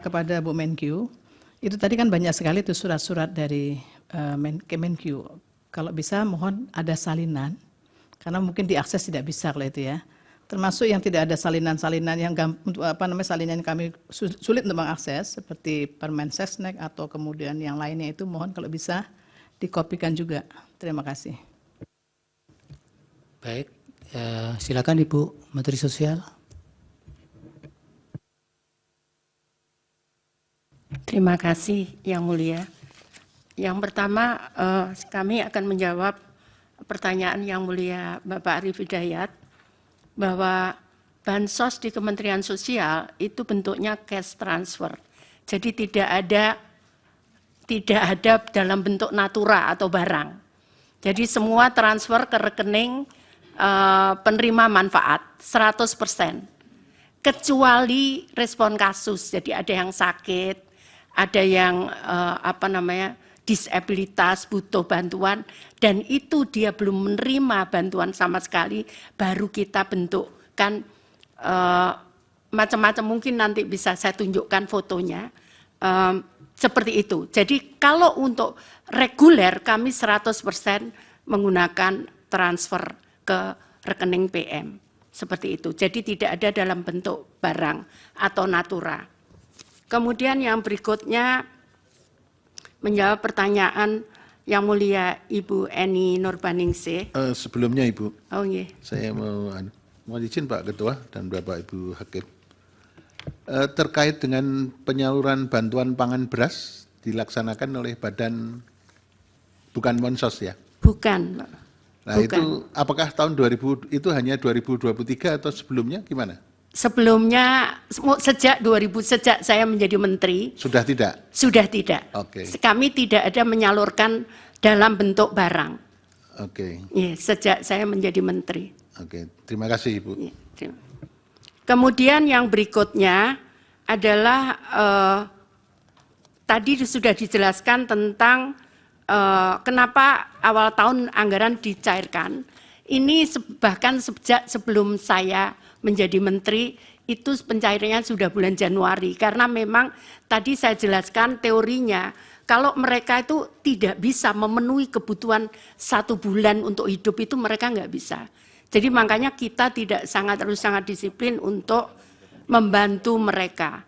kepada Bu Menkyu, itu tadi kan banyak sekali itu surat-surat dari Kemenkyu. Kalau bisa mohon ada salinan, karena mungkin diakses tidak bisa kalau itu ya. Termasuk yang tidak ada salinan-salinan yang salinan yang kami sulit untuk mengakses seperti Permen Sesnek atau kemudian yang lainnya itu mohon kalau bisa dikopikan juga. Terima kasih. Baik, silakan Ibu Menteri Sosial. Terima kasih Yang Mulia. Yang pertama kami akan menjawab pertanyaan Yang Mulia Bapak Arief Hidayat bahwa bansos di Kementerian Sosial itu bentuknya cash transfer. Jadi tidak ada dalam bentuk natura atau barang. Jadi semua transfer ke rekening penerima manfaat 100%. Kecuali respon kasus. Jadi ada yang sakit, ada yang disabilitas, butuh bantuan, dan itu dia belum menerima bantuan sama sekali, baru kita bentukkan macam-macam, mungkin nanti bisa saya tunjukkan fotonya, seperti itu. Jadi kalau untuk reguler kami 100% menggunakan transfer ke rekening PM, seperti itu. Jadi tidak ada dalam bentuk barang atau natura. Kemudian yang berikutnya, menjawab pertanyaan Yang Mulia Ibu Eni Nurbaningsih. Sebelumnya Ibu, iya. Saya mau izin Pak Ketua dan Bapak Ibu Hakim. Terkait dengan penyaluran bantuan pangan beras dilaksanakan oleh badan, bukan Monsos ya? Bukan. Nah bukan. Itu apakah tahun 2000 itu hanya 2023 atau sebelumnya gimana? Sebelumnya sejak saya menjadi menteri. Sudah tidak? Sudah tidak. Oke. Kami tidak ada menyalurkan dalam bentuk barang. Oke. Ya, sejak saya menjadi menteri. Oke, terima kasih Ibu. Ya, kemudian yang berikutnya adalah tadi sudah dijelaskan tentang kenapa awal tahun anggaran dicairkan. Ini bahkan sejak sebelum saya menjadi menteri itu pencairannya sudah bulan Januari, karena memang tadi saya jelaskan teorinya kalau mereka itu tidak bisa memenuhi kebutuhan 1 bulan untuk hidup itu mereka nggak bisa. Jadi makanya kita harus sangat disiplin untuk membantu mereka.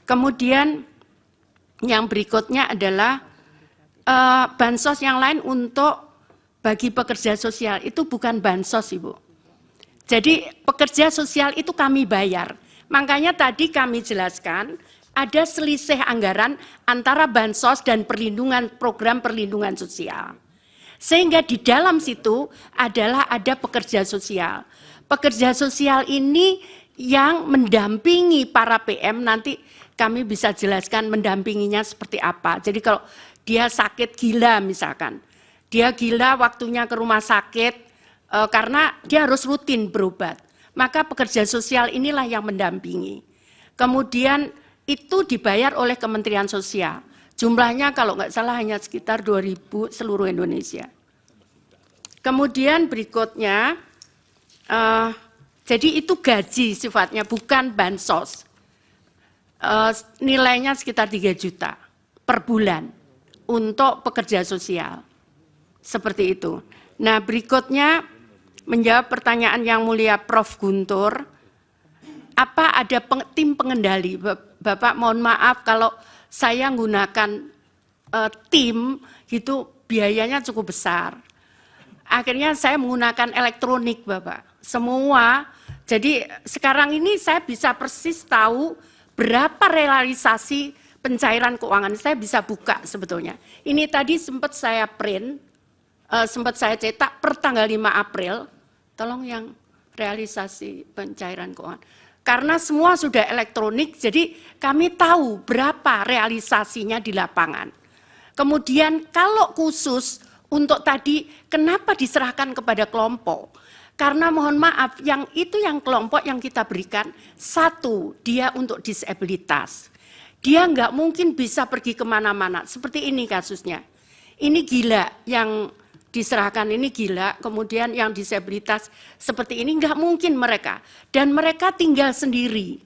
Kemudian yang berikutnya adalah bansos yang lain untuk bagi pekerja sosial itu bukan bansos, Ibu. Jadi pekerja sosial itu kami bayar. Makanya tadi kami jelaskan ada selisih anggaran antara bansos dan program perlindungan sosial. Sehingga di dalam situ adalah ada pekerja sosial. Pekerja sosial ini yang mendampingi para PM, nanti kami bisa jelaskan mendampinginya seperti apa. Jadi kalau dia sakit gila misalkan, dia gila waktunya ke rumah sakit, karena dia harus rutin berobat, maka pekerja sosial inilah yang mendampingi. Kemudian itu dibayar oleh Kementerian Sosial. Jumlahnya kalau nggak salah hanya sekitar 2.000 seluruh Indonesia. Kemudian berikutnya, jadi itu gaji sifatnya, bukan bansos. Nilainya sekitar 3 juta per bulan untuk pekerja sosial. Seperti itu. Nah berikutnya, menjawab pertanyaan Yang Mulia Prof. Guntur, apa ada tim pengendali? Bapak mohon maaf kalau saya menggunakan tim itu biayanya cukup besar. Akhirnya saya menggunakan elektronik Bapak. Semua, jadi sekarang ini saya bisa persis tahu berapa realisasi pencairan keuangan. Saya bisa buka sebetulnya. Ini tadi sempat saya print, sempat saya cetak per tanggal 5 April, tolong yang realisasi pencairan keuangan. Karena semua sudah elektronik, jadi kami tahu berapa realisasinya di lapangan. Kemudian kalau khusus untuk tadi, kenapa diserahkan kepada kelompok? Karena mohon maaf, yang kelompok yang kita berikan, satu, dia untuk disabilitas. Dia nggak mungkin bisa pergi kemana-mana, seperti ini kasusnya. Ini gila yang diserahkan, ini gila, kemudian yang disabilitas seperti ini nggak mungkin mereka, dan mereka tinggal sendiri.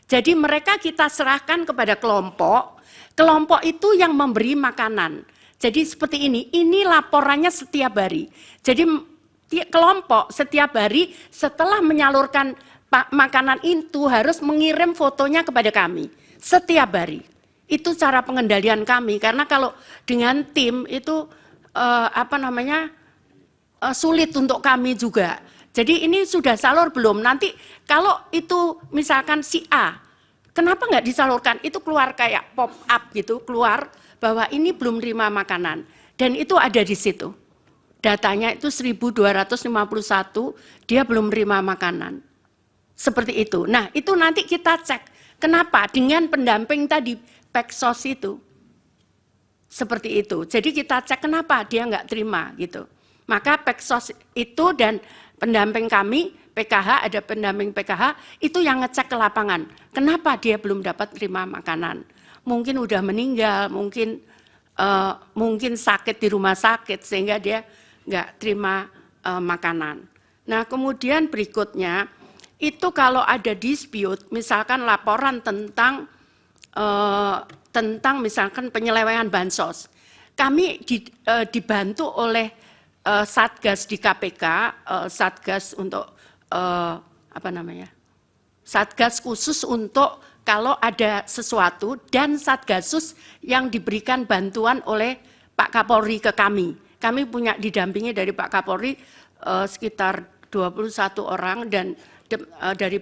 Jadi mereka kita serahkan kepada kelompok, kelompok itu yang memberi makanan. Jadi seperti ini laporannya setiap hari. Jadi kelompok setiap hari setelah menyalurkan makanan itu harus mengirim fotonya kepada kami setiap hari. Itu cara pengendalian kami, karena kalau dengan tim itu sulit untuk kami juga. Jadi ini sudah salur belum? Nanti kalau itu misalkan si A, kenapa nggak disalurkan? Itu keluar kayak pop up gitu, keluar bahwa ini belum terima makanan. Dan itu ada di situ. Datanya itu 1251, dia belum terima makanan. Seperti itu. Nah itu nanti kita cek. Kenapa? Dengan pendamping tadi, Peksos itu. Seperti itu. Jadi kita cek kenapa dia nggak terima gitu. Maka Peksos itu dan pendamping kami, PKH, ada pendamping PKH, itu yang ngecek ke lapangan. Kenapa dia belum dapat terima makanan? Mungkin udah meninggal, mungkin sakit di rumah sakit sehingga dia nggak terima makanan. Nah kemudian berikutnya, itu kalau ada dispute, misalkan laporan tentang misalkan penyelewengan bansos, kami dibantu oleh Satgas di KPK, Satgas untuk Satgas khusus untuk kalau ada sesuatu, dan Satgasus yang diberikan bantuan oleh Pak Kapolri ke kami. Kami punya didampingi dari Pak Kapolri sekitar 21 orang, dan dari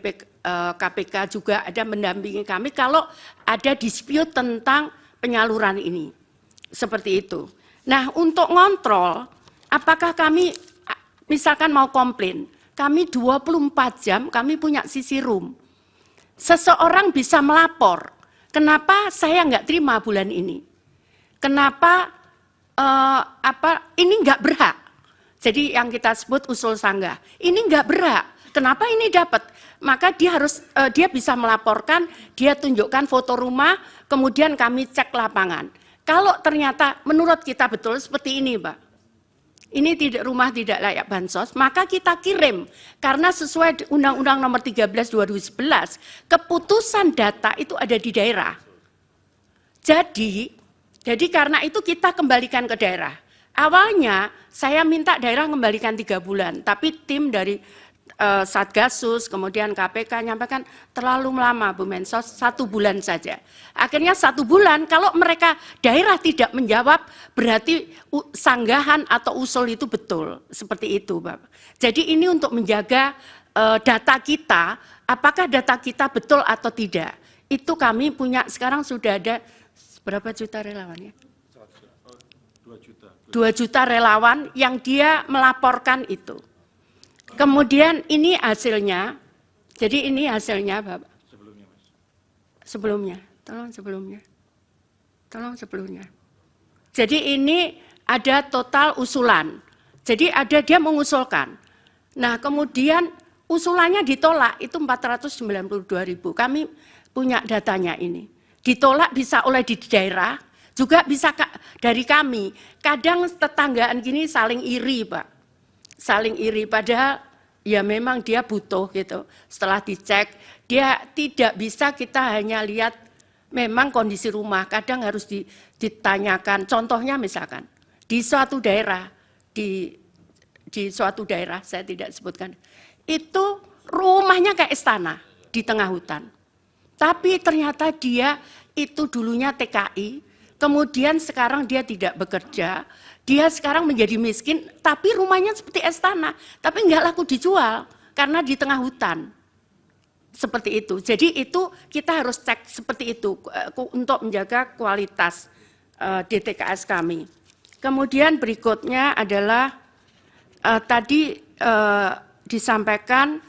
KPK juga ada mendampingi kami kalau ada dispute tentang penyaluran ini. Seperti itu. Nah untuk ngontrol, apakah kami misalkan mau komplain, kami 24 jam kami punya CC room. Seseorang bisa melapor, kenapa saya nggak terima bulan ini? Kenapa ini nggak berhak? Jadi yang kita sebut usul sanggah, ini nggak berhak. Kenapa ini dapat? Maka dia bisa melaporkan, dia tunjukkan foto rumah, kemudian kami cek lapangan. Kalau ternyata menurut kita betul seperti ini, Pak, ini rumah tidak layak bansos, maka kita kirim. Karena sesuai Undang-Undang Nomor 13 2011, keputusan data itu ada di daerah. Jadi karena itu kita kembalikan ke daerah. Awalnya saya minta daerah kembalikan 3 bulan, tapi tim dari Satgasus, kemudian KPK nyampaikan terlalu lama Bu Mensos, 1 bulan saja. Akhirnya 1 bulan, kalau mereka daerah tidak menjawab, berarti sanggahan atau usul itu betul. Seperti itu Bapak. Jadi ini untuk menjaga data kita, apakah data kita betul atau tidak. Itu kami punya, sekarang sudah ada berapa juta relawan ya? 2 juta relawan yang dia melaporkan itu. Kemudian ini hasilnya, jadi ini hasilnya Bapak. Sebelumnya, tolong sebelumnya. Jadi ini ada total usulan, jadi ada dia mengusulkan. Nah kemudian usulannya ditolak, itu 492.000, kami punya datanya ini. Ditolak bisa oleh di daerah, juga bisa dari kami. Kadang tetanggaan gini saling iri Pak. Saling iri, padahal ya memang dia butuh gitu. Setelah dicek, dia tidak bisa kita hanya lihat memang kondisi rumah, kadang harus ditanyakan. Contohnya misalkan, di suatu daerah, di suatu daerah, saya tidak sebutkan, itu rumahnya kayak istana di tengah hutan. Tapi ternyata dia itu dulunya TKI, kemudian sekarang dia tidak bekerja, dia sekarang menjadi miskin, tapi rumahnya seperti istana, tapi nggak laku dijual karena di tengah hutan. Seperti itu. Jadi itu kita harus cek seperti itu untuk menjaga kualitas DTKS kami. Kemudian berikutnya adalah tadi disampaikan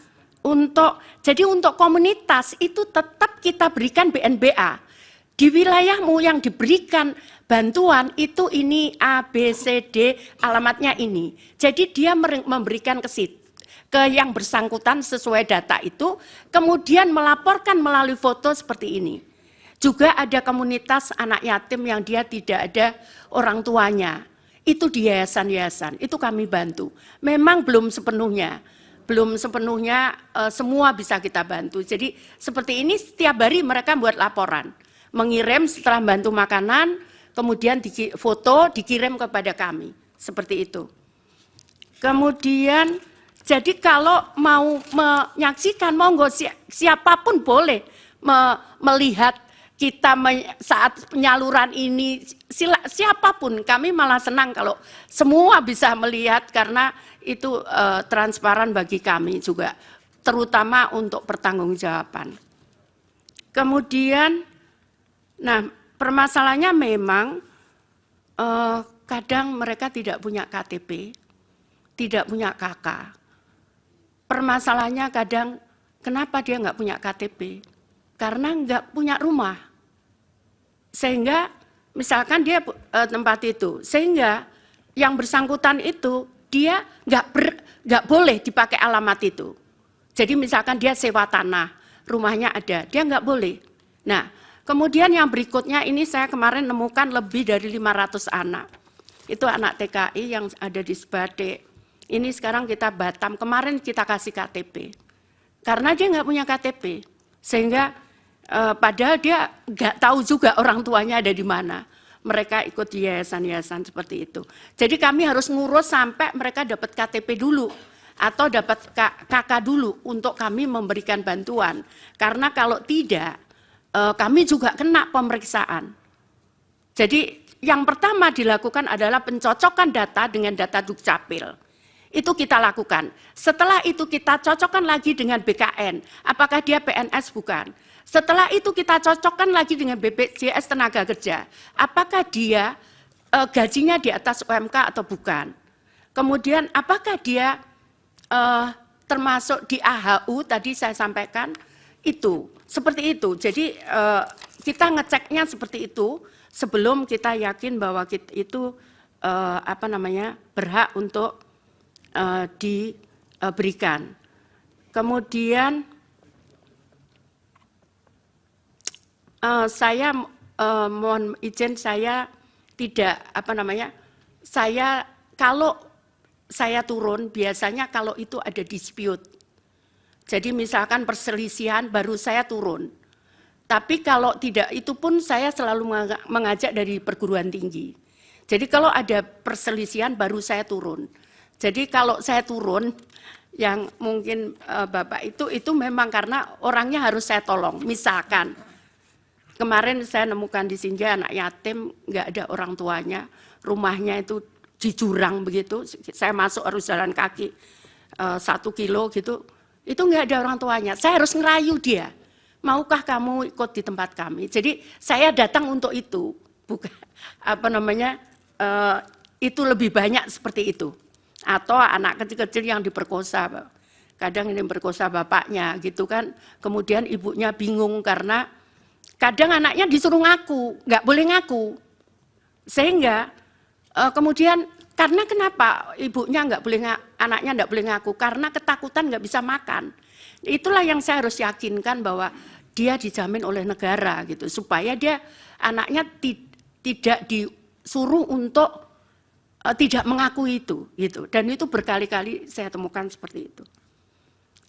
jadi untuk komunitas itu tetap kita berikan BNBA. Di wilayahmu yang diberikan bantuan itu ini A, B, C, D, alamatnya ini. Jadi dia memberikan ke yang bersangkutan sesuai data itu, kemudian melaporkan melalui foto seperti ini. Juga ada komunitas anak yatim yang dia tidak ada orang tuanya. Itu di yayasan-yayasan, itu kami bantu. Memang belum sepenuhnya. belum sepenuhnya semua bisa kita bantu. Jadi seperti ini setiap hari mereka buat laporan, mengirim setelah bantu makanan, kemudian foto dikirim kepada kami, seperti itu. Kemudian jadi kalau mau menyaksikan, monggo siapapun boleh melihat kita saat penyaluran ini, siapapun. Kami malah senang kalau semua bisa melihat karena itu transparan bagi kami juga, terutama untuk pertanggungjawaban. Kemudian, nah permasalahannya memang kadang mereka tidak punya KTP, tidak punya KK. Permasalahannya kadang kenapa dia nggak punya KTP? Karena nggak punya rumah. Sehingga misalkan dia tempat itu, sehingga yang bersangkutan itu dia nggak boleh dipakai alamat itu. Jadi misalkan dia sewa tanah, rumahnya ada, dia nggak boleh. Nah, kemudian yang berikutnya ini saya kemarin nemukan lebih dari 500 anak. Itu anak TKI yang ada di Sebade. Ini sekarang kita Batam, kemarin kita kasih KTP. Karena dia nggak punya KTP, sehingga padahal dia nggak tahu juga orang tuanya ada di mana. Mereka ikut yayasan-yayasan seperti itu. Jadi kami harus ngurus sampai mereka dapat KTP dulu, atau dapat KK dulu untuk kami memberikan bantuan. Karena kalau tidak, kami juga kena pemeriksaan. Jadi yang pertama dilakukan adalah pencocokan data dengan data Dukcapil. Itu kita lakukan. Setelah itu kita cocokkan lagi dengan BKN, apakah dia PNS bukan. Setelah itu kita cocokkan lagi dengan BPJS Tenaga Kerja, apakah dia gajinya di atas UMK atau bukan. Kemudian apakah dia termasuk di AHU, tadi saya sampaikan, itu. Seperti itu, jadi kita ngeceknya seperti itu, sebelum kita yakin bahwa itu berhak untuk diberikan. Kemudian saya mohon izin, saya tidak saya kalau saya turun biasanya kalau itu ada dispute. Jadi misalkan perselisihan baru saya turun. Tapi kalau tidak itu pun saya selalu mengajak dari perguruan tinggi. Jadi kalau ada perselisihan baru saya turun. Jadi kalau saya turun, yang mungkin Bapak itu memang karena orangnya harus saya tolong. Misalkan, kemarin saya nemukan di Sinja anak yatim, nggak ada orang tuanya, rumahnya itu di jurang begitu, saya masuk harus jalan kaki 1 kilo gitu, itu nggak ada orang tuanya. Saya harus ngerayu dia, maukah kamu ikut di tempat kami? Jadi saya datang untuk itu, bukan itu lebih banyak seperti itu. Atau anak kecil-kecil yang diperkosa, kadang ini perkosa bapaknya gitu kan, kemudian ibunya bingung karena kadang anaknya disuruh ngaku, nggak boleh ngaku, sehingga kemudian karena kenapa ibunya nggak boleh anaknya nggak boleh ngaku, karena ketakutan nggak bisa makan. Itulah yang saya harus yakinkan bahwa dia dijamin oleh negara gitu, supaya dia anaknya tidak disuruh untuk tidak mengakui itu, gitu. Dan itu berkali-kali saya temukan seperti itu.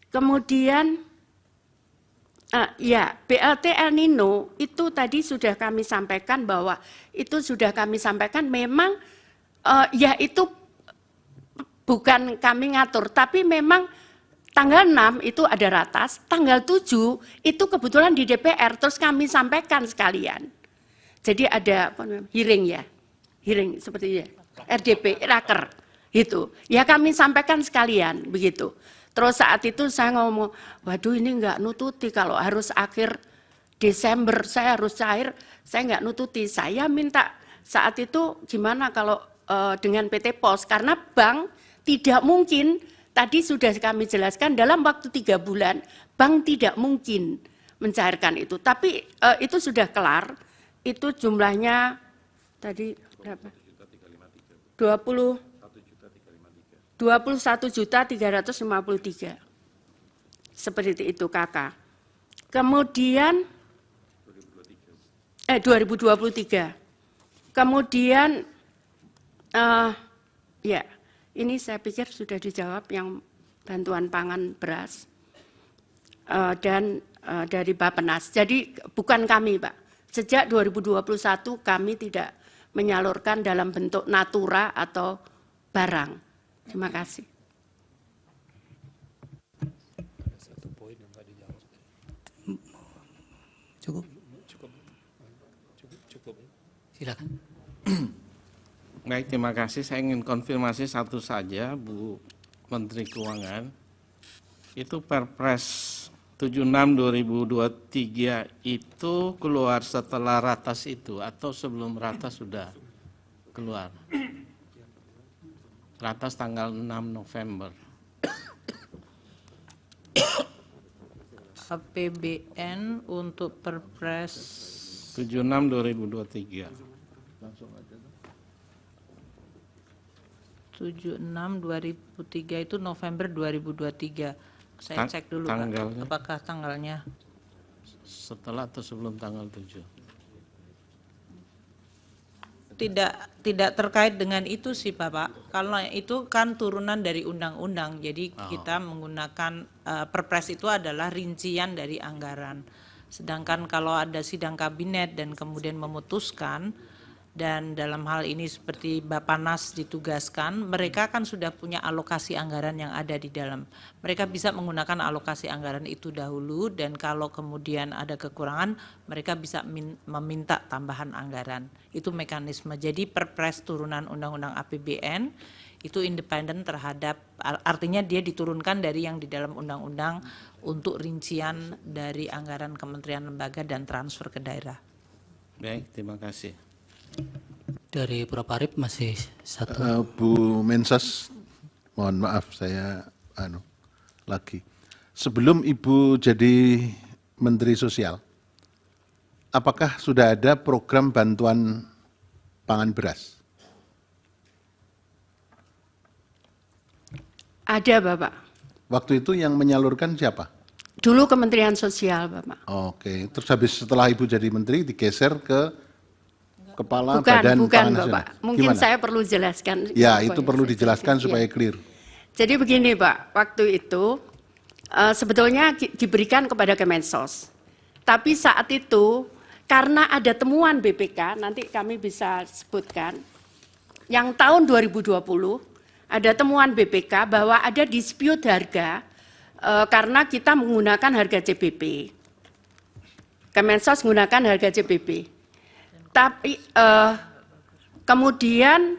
Kemudian, ya BLT El Nino itu tadi sudah kami sampaikan bahwa itu sudah kami sampaikan memang ya itu bukan kami ngatur, tapi memang tanggal 6 itu ada ratas, tanggal 7 itu kebetulan di DPR, terus kami sampaikan sekalian. Jadi ada hearing ya, hearing seperti ya. RDP, raker, itu. Ya kami sampaikan sekalian, begitu. Terus saat itu saya ngomong, waduh ini enggak nututi, kalau harus akhir Desember saya harus cair, saya enggak nututi. Saya minta saat itu gimana kalau dengan PT Pos, karena bank tidak mungkin, tadi sudah kami jelaskan, dalam waktu 3 bulan, bank tidak mungkin mencairkan itu. Tapi itu sudah kelar, itu jumlahnya, tadi berapa? 21.353. Seperti itu kakak. Kemudian 2023. Kemudian ya ini saya pikir sudah dijawab yang bantuan pangan beras dan dari Bappenas. Jadi bukan kami, Pak. Sejak 2021 kami tidak menyalurkan dalam bentuk natura atau barang. Terima kasih. Cukup? Silakan. Baik, terima kasih. Saya ingin konfirmasi satu saja, Bu Menteri Keuangan. Itu Perpres 76/2023 itu keluar setelah ratas itu atau sebelum ratas sudah keluar? Ratas tanggal 6 November. APBN untuk Perpres 76/2023. 76/2003 itu November 2023. Saya cek dulu tanggalnya. Pak, apakah tanggalnya Setelah atau sebelum tanggal 7? tidak terkait dengan itu sih Bapak. Kalau itu kan turunan dari undang-undang. Jadi kita menggunakan Perpres itu adalah rincian dari anggaran. Sedangkan kalau ada sidang kabinet dan kemudian memutuskan, dan dalam hal ini seperti Bappenas ditugaskan, mereka kan sudah punya alokasi anggaran yang ada di dalam. Mereka bisa menggunakan alokasi anggaran itu dahulu, dan kalau kemudian ada kekurangan, mereka bisa meminta tambahan anggaran. Itu mekanisme. Jadi Perpres turunan Undang-Undang APBN itu independen terhadap, artinya dia diturunkan dari yang di dalam undang-undang untuk rincian dari anggaran kementerian lembaga dan transfer ke daerah. Baik, terima kasih. Dari Prof. Arief masih satu. Bu Mensos, mohon maaf saya lagi. Sebelum Ibu jadi Menteri Sosial, apakah sudah ada program bantuan pangan beras? Ada, Bapak. Waktu itu yang menyalurkan siapa? Dulu Kementerian Sosial, Bapak. Oke, terus habis setelah Ibu jadi Menteri digeser ke Kepala Bukan, Badan bukan Pangan Bapak. Nasional. Mungkin Gimana? saya perlu jelaskan. Ya, itu Apa yang perlu saya dijelaskan jelaskan. supaya Ya. clear. Jadi begini Pak, waktu itu sebetulnya diberikan kepada Kemensos. Tapi saat itu karena ada temuan BPK, nanti kami bisa sebutkan, yang tahun 2020 ada temuan BPK bahwa ada dispute harga karena kita menggunakan harga CBP. Kemensos menggunakan harga CBP. Tapi kemudian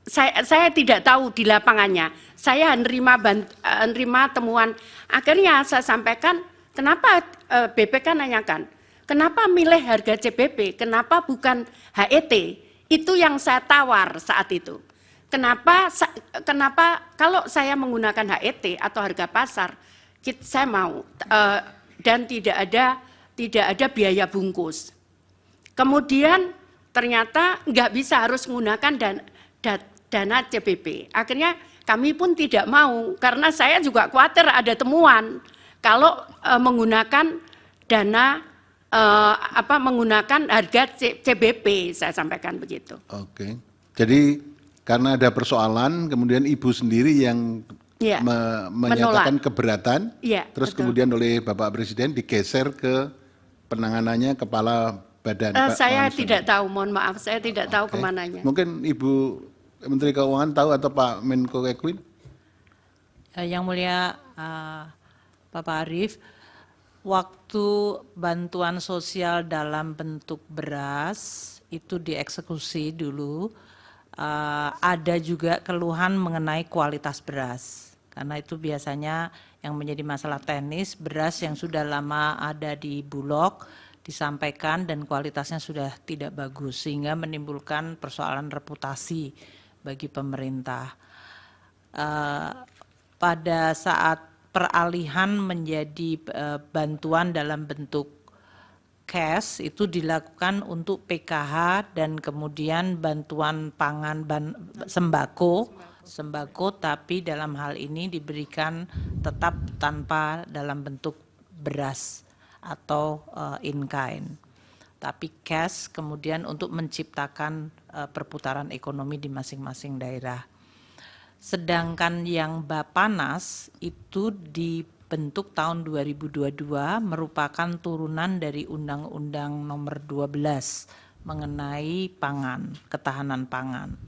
saya tidak tahu di lapangannya. Saya menerima temuan. Akhirnya saya sampaikan, kenapa BPK nanyakan, kenapa milih harga CBP, kenapa bukan HET? Itu yang saya tawar saat itu. Kenapa kalau saya menggunakan HET atau harga pasar, saya mau dan tidak ada biaya bungkus. Kemudian ternyata nggak bisa, harus menggunakan dana CBP. Akhirnya kami pun tidak mau karena saya juga khawatir ada temuan kalau menggunakan dana menggunakan harga CBP, saya sampaikan begitu. Oke. Jadi karena ada persoalan, kemudian Ibu sendiri yang Ya, menyatakan keberatan, Ya, terus betul. kemudian oleh Bapak Presiden digeser ke penanganannya Kepala Badan Saya Pangan tidak tahu, mohon maaf, saya tidak tahu Oke. kemananya. Mungkin Ibu Menteri Keuangan tahu atau Pak Menko Ekwin? Yang mulia Bapak Arief, waktu bantuan sosial dalam bentuk beras itu dieksekusi dulu, ada juga keluhan mengenai kualitas beras. Karena itu biasanya yang menjadi masalah teknis, beras yang sudah lama ada di Bulog disampaikan dan kualitasnya sudah tidak bagus, sehingga menimbulkan persoalan reputasi bagi pemerintah. Pada saat peralihan menjadi bantuan dalam bentuk cash itu dilakukan untuk PKH dan kemudian bantuan pangan sembako, tapi dalam hal ini diberikan tetap tanpa dalam bentuk beras atau in kind, tapi cash kemudian untuk menciptakan perputaran ekonomi di masing-masing daerah. Sedangkan yang Bapanas itu dibentuk tahun 2022 merupakan turunan dari Undang-Undang Nomor 12 mengenai pangan, ketahanan pangan.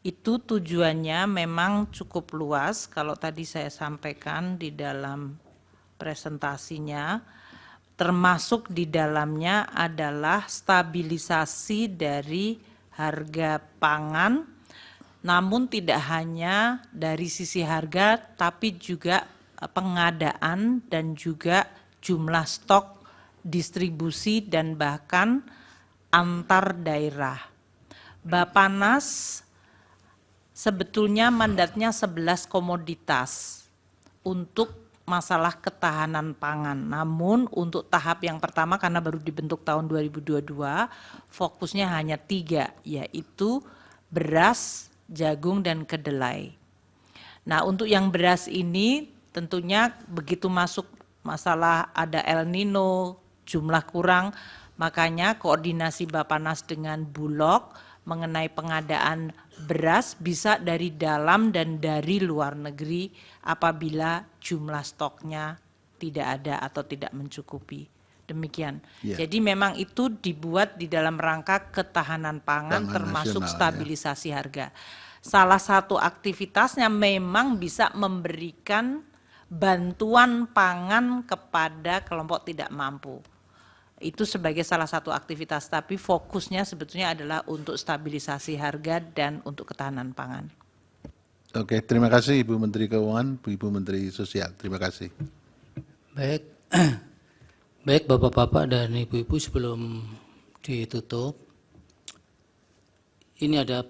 Itu tujuannya memang cukup luas, kalau tadi saya sampaikan di dalam presentasinya, termasuk di dalamnya adalah stabilisasi dari harga pangan, namun tidak hanya dari sisi harga, tapi juga pengadaan dan juga jumlah stok, distribusi, dan bahkan antar daerah. Bapanas sebetulnya mandatnya 11 komoditas untuk masalah ketahanan pangan. Namun untuk tahap yang pertama karena baru dibentuk tahun 2022, fokusnya hanya 3, yaitu beras, jagung, dan kedelai. Nah, untuk yang beras ini tentunya begitu masuk masalah ada El Nino, jumlah kurang, makanya koordinasi Bapanas dengan Bulog mengenai pengadaan beras bisa dari dalam dan dari luar negeri apabila jumlah stoknya tidak ada atau tidak mencukupi. Demikian. Ya. Jadi memang itu dibuat di dalam rangka ketahanan pangan termasuk nasional, stabilisasi harga. Salah satu aktivitasnya memang bisa memberikan bantuan pangan kepada kelompok tidak mampu. Itu sebagai salah satu aktivitas, tapi fokusnya sebetulnya adalah untuk stabilisasi harga dan untuk ketahanan pangan. Oke, terima kasih Ibu Menteri Keuangan, Ibu Menteri Sosial. Terima kasih. Baik, baik Bapak-bapak dan Ibu-ibu, sebelum ditutup, ini ada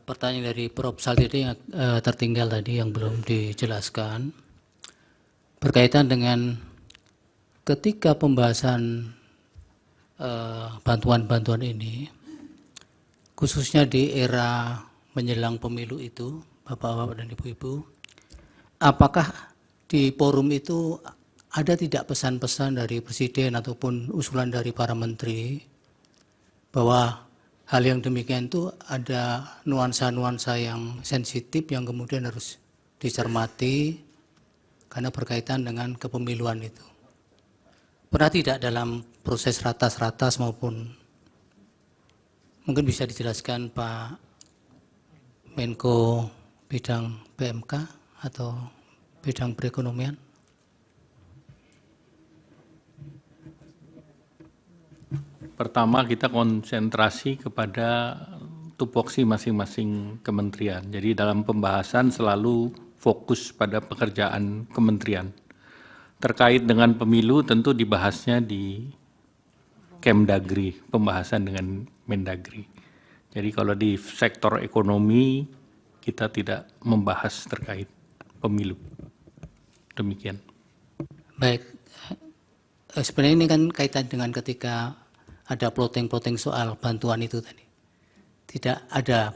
pertanyaan dari Prof. Saltide yang tertinggal tadi yang belum dijelaskan berkaitan dengan ketika pembahasan bantuan-bantuan ini, khususnya di era menjelang pemilu itu, Bapak-bapak dan Ibu-ibu, apakah di forum itu ada tidak pesan-pesan dari Presiden ataupun usulan dari para menteri bahwa hal yang demikian itu ada nuansa-nuansa yang sensitif yang kemudian harus dicermati karena berkaitan dengan kepemiluan itu? Pernah tidak dalam proses ratas-ratas maupun mungkin bisa dijelaskan Pak Menko bidang PMK atau bidang perekonomian? Pertama kita konsentrasi kepada tupoksi masing-masing kementerian. Jadi dalam pembahasan selalu fokus pada pekerjaan kementerian. Terkait dengan pemilu tentu dibahasnya di Kemdagri, pembahasan dengan Mendagri. Jadi kalau di sektor ekonomi kita tidak membahas terkait pemilu. Demikian. Baik, sebenarnya ini kan kaitan dengan ketika ada plotting-plotting soal bantuan itu tadi. Tidak ada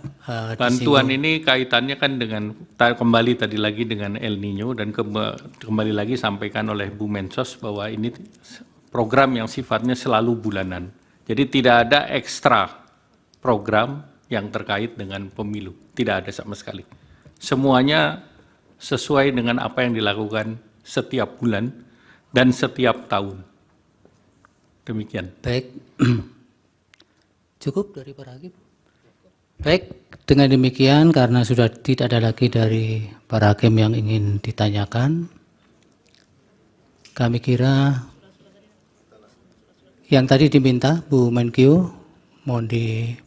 bantuan ini kaitannya kan dengan kembali tadi lagi dengan El Nino dan kembali lagi sampaikan oleh Bu Mensos bahwa ini program yang sifatnya selalu bulanan. Jadi tidak ada ekstra program yang terkait dengan pemilu, tidak ada sama sekali. Semuanya sesuai dengan apa yang dilakukan setiap bulan dan setiap tahun. Demikian. Baik, cukup dari para hakim. Baik, dengan demikian karena sudah tidak ada lagi dari para hakim yang ingin ditanyakan, kami kira yang tadi diminta Bu Menkyu mohon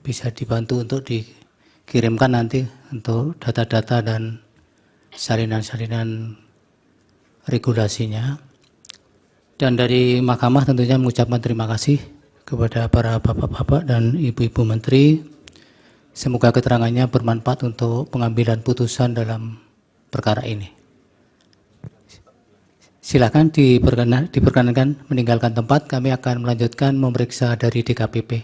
bisa dibantu untuk dikirimkan nanti untuk data-data dan salinan-salinan regulasinya. Dan dari Mahkamah tentunya mengucapkan terima kasih kepada para bapak-bapak dan ibu-ibu menteri. Semoga keterangannya bermanfaat untuk pengambilan putusan dalam perkara ini. Silakan diperkenankan meninggalkan tempat, kami akan melanjutkan memeriksa dari DKPP.